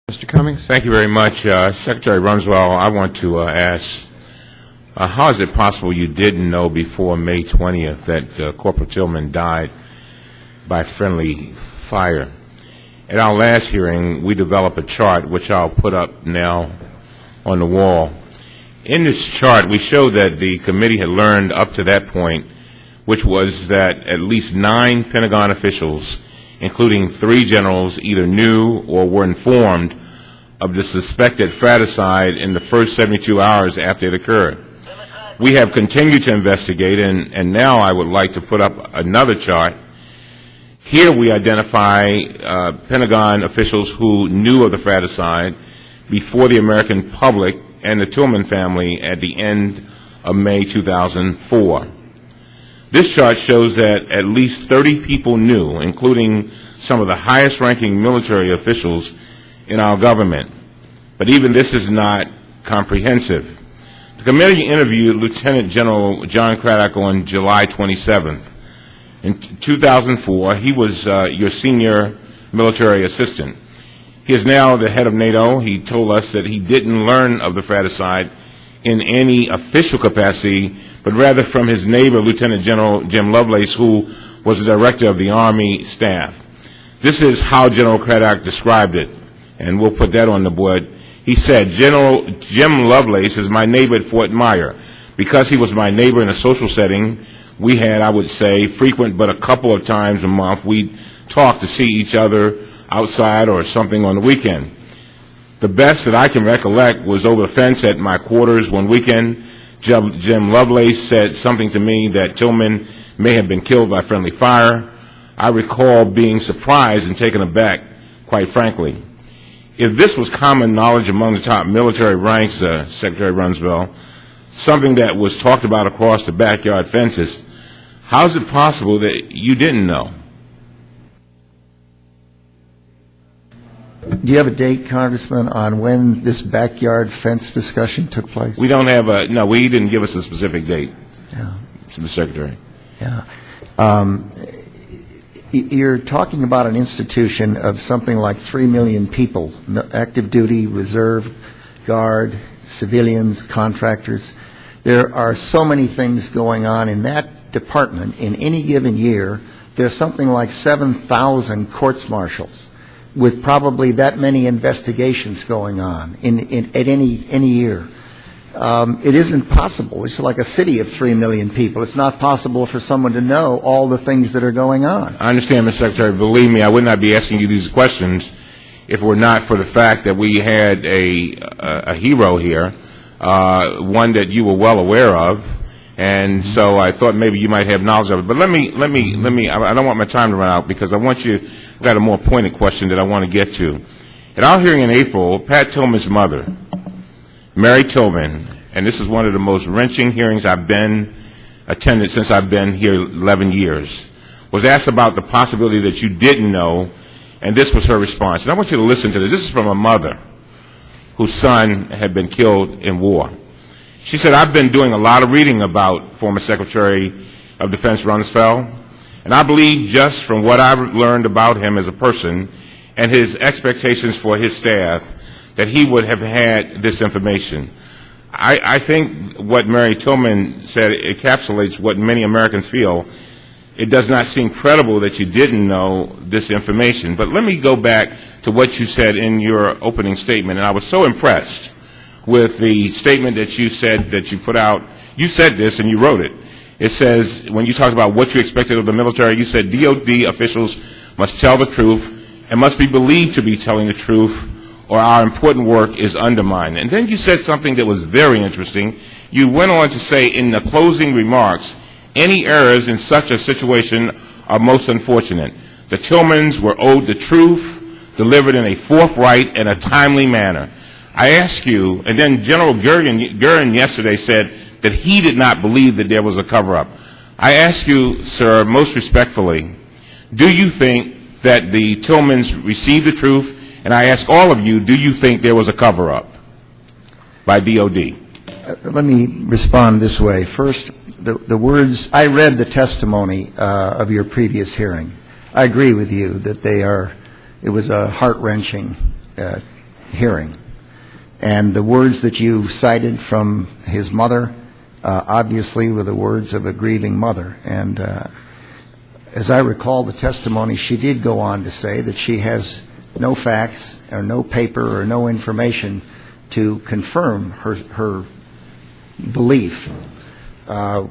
Mr. Cummings. Thank you very much. Secretary Rumsfeld, I want to ask, how is it possible you didn't know before May 20th that Corporal Tillman died by friendly fire? At our last hearing, we developed a chart, which I'll put up now on the wall. In this chart, we show that the committee had learned up to that point, which was that at least 9 Pentagon officials, including 3 generals, either knew or were informed of the suspected fratricide in the first 72 hours after it occurred. We have continued to investigate, and now I would like to put up another chart. Here we identify Pentagon officials who knew of the fratricide before the American public and the Tillman family at the end of May 2004. This chart shows that at least 30 people knew, including some of the highest-ranking military officials in our government. But even this is not comprehensive. The committee interviewed Lieutenant General John Craddock on July 27th. In 2004, he was your senior military assistant. He is now the head of NATO. He told us that he didn't learn of the fratricide in any official capacity, but rather from his neighbor, Lieutenant General Jim Lovelace, who was the director of the Army staff. This is how General Craddock described it, and we'll put that on the board. He said, General Jim Lovelace is my neighbor at Fort Myer. Because he was my neighbor in a social setting, we had, I would say, frequent, but a couple of times a month, we'd talk to see each other outside or something on the weekend. The best that I can recollect was over the fence at my quarters one weekend. Jim Lovelace said something to me that Tillman may have been killed by friendly fire. I recall being surprised and taken aback, quite frankly. If this was common knowledge among the top military ranks, Secretary Rumsfeld, something that was talked about across the backyard fences, how is it possible that you didn't know? Do you have a date, Congressman, on when this backyard fence discussion took place? We don't have a, no, we didn't give us a specific date, Yeah. Mr. Secretary. Yeah. You're talking about an institution of something like 3 million people, active duty, reserve, guard, civilians, contractors. There are so many things going on in that department. In any given year, there's something like 7,000 courts-martials with probably that many investigations going on at any year. It isn't possible. It's like a city of 3 million people. It's not possible for someone to know all the things that are going on. I understand, Mr. Secretary. Believe me, I would not be asking you these questions if it were not for the fact that we had a hero here, one that you were well aware of, and so I thought maybe you might have knowledge of it. But let me. I don't want my time to run out because I want you. I've got a more pointed question that I want to get to. At our hearing in April, Pat Tillman's mother, Mary Tillman, and this is one of the most wrenching hearings I've been attended since I've been here 11 years, was asked about the possibility that you didn't know, and this was her response. And I want you to listen to this. This is from a mother whose son had been killed in war. She said, I've been doing a lot of reading about former Secretary of Defense Rumsfeld, and I believe just from what I've learned about him as a person and his expectations for his staff, that he would have had this information. I think what Mary Tillman said encapsulates what many Americans feel. It does not seem credible that you didn't know this information. But let me go back to what you said in your opening statement, and I was so impressed with the statement that you said that you put out. You said this, and you wrote it. It says, when you talked about what you expected of the military, you said DOD officials must tell the truth and must be believed to be telling the truth, or our important work is undermined. And then you said something that was very interesting. You went on to say in the closing remarks, any errors in such a situation are most unfortunate. The Tillmans were owed the truth, delivered in a forthright and a timely manner. I ask you, and then General Guerin yesterday said that he did not believe that there was a cover-up. I ask you, sir, most respectfully, do you think that the Tillmans received the truth? And I ask all of you, do you think there was a cover-up by DOD? Let me respond this way. First, the words, I read the testimony of your previous hearing. I agree with you that it was a heart-wrenching hearing. And the words that you cited from his mother obviously were the words of a grieving mother. And as I recall the testimony, she did go on to say that she has no facts or no paper or no information to confirm her belief,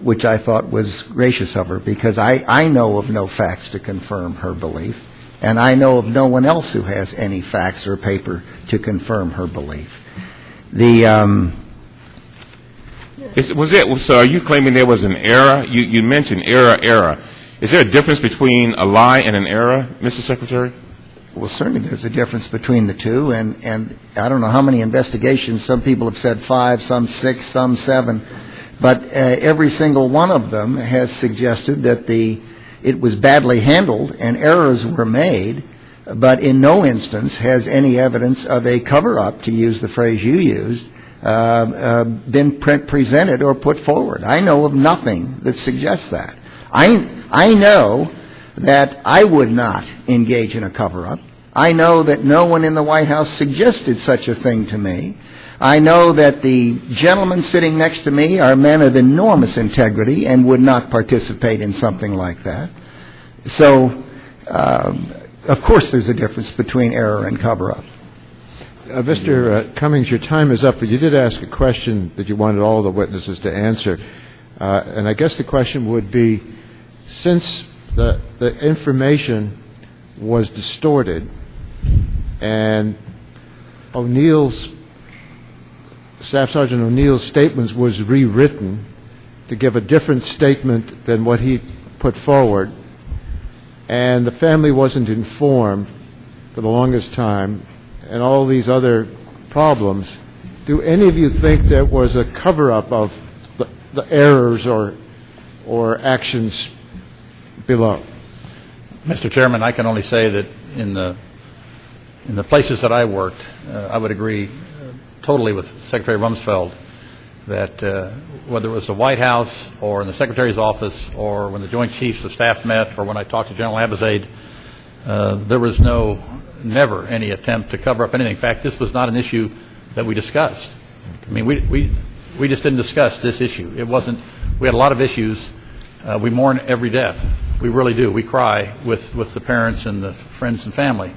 which I thought was gracious of her, because I know of no facts to confirm her belief, and I know of no one else who has any facts or paper to confirm her belief. So are you claiming there was an error? You mentioned error. Is there a difference between a lie and an error, Mr. Secretary? Well, certainly there's a difference between the two, and I don't know how many investigations. Some people have said 5, some 6, some 7, but every single one of them has suggested that it was badly handled and errors were made, but in no instance has any evidence of a cover-up, to use the phrase you used, been presented or put forward. I know of nothing that suggests that. I know that I would not engage in a cover-up. I know that no one in the White House suggested such a thing to me. I know that the gentlemen sitting next to me are men of enormous integrity and would not participate in something like that. So, of course, there's a difference between error and cover-up. Mr. Cummings, your time is up, but you did ask a question that you wanted all the witnesses to answer. And I guess the question would be, since the information was distorted and Staff Sergeant O'Neill's statements was rewritten to give a different statement than what he put forward, and the family wasn't informed for the longest time, and all these other problems, do any of you think there was a cover-up of the errors or actions below? Mr. Chairman, I can only say that in the places that I worked, I would agree totally with Secretary Rumsfeld that whether it was the White House or in the Secretary's office or when the Joint Chiefs of Staff met or when I talked to General Abizaid, there was never any attempt to cover up anything. In fact, this was not an issue that we discussed. I mean, we just didn't discuss this issue. It wasn't. We had a lot of issues. We mourn every death. We really do. We cry with the parents and the friends and family.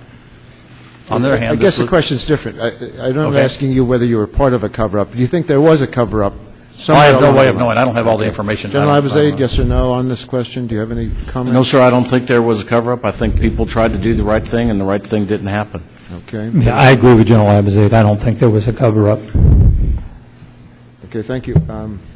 On the other hand, I guess the question is different. I'm not asking you whether you were part of a cover-up. Do you think there was a cover-up? I have no way of knowing. I don't have all the information. General Abizaid, yes or no on this question? Do you have any comments? No, sir, I don't think there was a cover-up. I think people tried to do the right thing, and the right thing didn't happen. Okay. Yeah, I agree with General Abizaid. I don't think there was a cover-up. Okay, thank you.